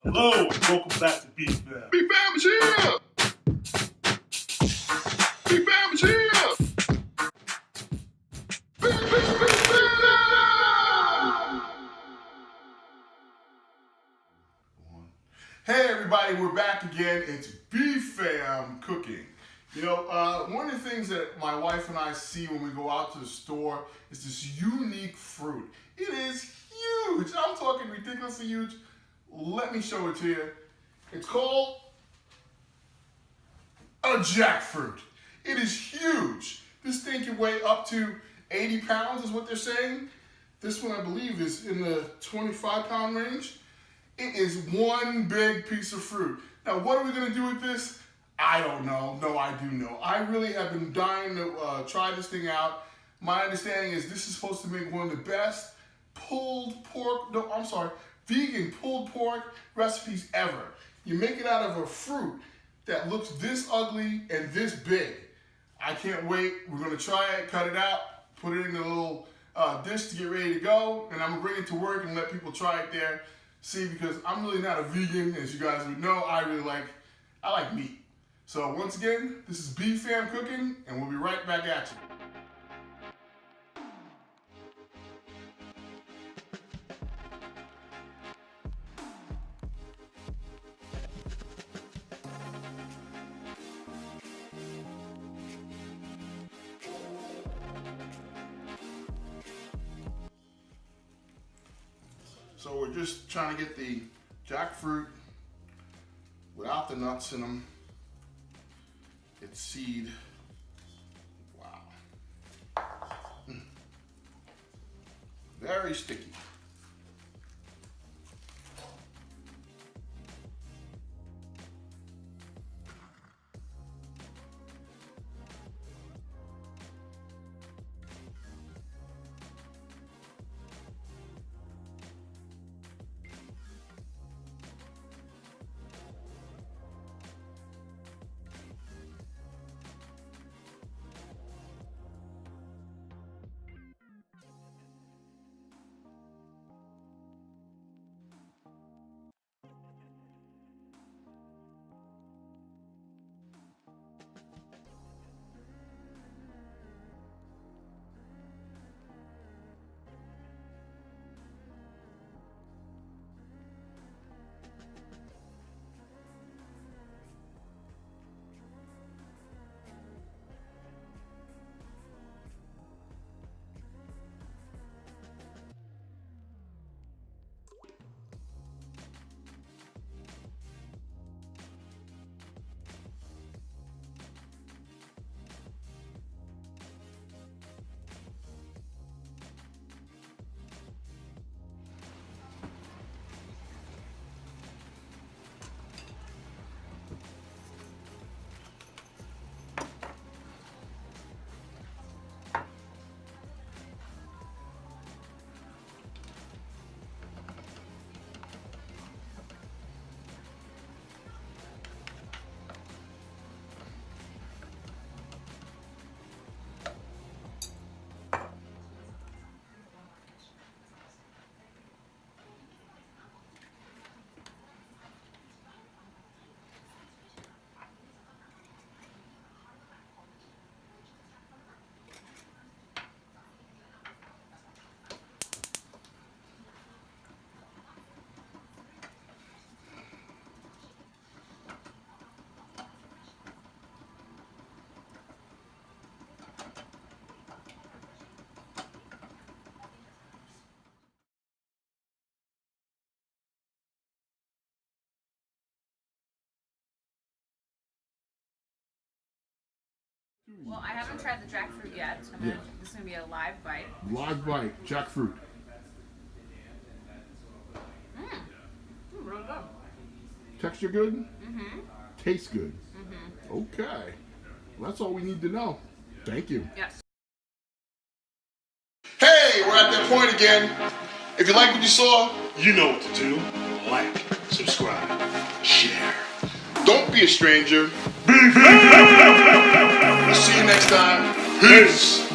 Hello, and welcome back to BFAM. BFAM is here! BFAM is here! Hey everybody, we're back again. It's BFAM cooking. You know, one of the things that my wife and I see when we go out to the store is this unique fruit. It is huge. I'm talking ridiculously huge. Let me show it to you. It's called a jackfruit. It is huge. This thing can weigh up to 80 pounds is what they're saying. This one I believe is in the 25-pound range. It is one big piece of fruit. Now, what are we gonna do with this? I don't know. No, I do know. I really have been dying to try this thing out. My understanding is this is supposed to make one of the best vegan pulled pork recipes ever. You make it out of a fruit that looks this ugly and this big. I can't wait. We're gonna try it, cut it out, put it in a little dish to get ready to go, and I'm gonna bring it to work and let people try it there. See, because I'm really not a vegan, as you guys would know. I like meat. So once again, this is BFAM cooking, and we'll be right back at you. So we're just trying to get the jackfruit without the nuts in them. It's seed. Wow. Very sticky. Well, I haven't tried the jackfruit yet. This is going to be a live bite. Live bite, jackfruit. Really good. Texture good? Mm-hmm. Tastes good? Mm-hmm. Okay. Well, that's all we need to know. Thank you. Yes. Hey, we're at that point again. If you like what you saw, You know what to do. Like, subscribe, share. don't be a stranger. BFAM! See you next time. Peace!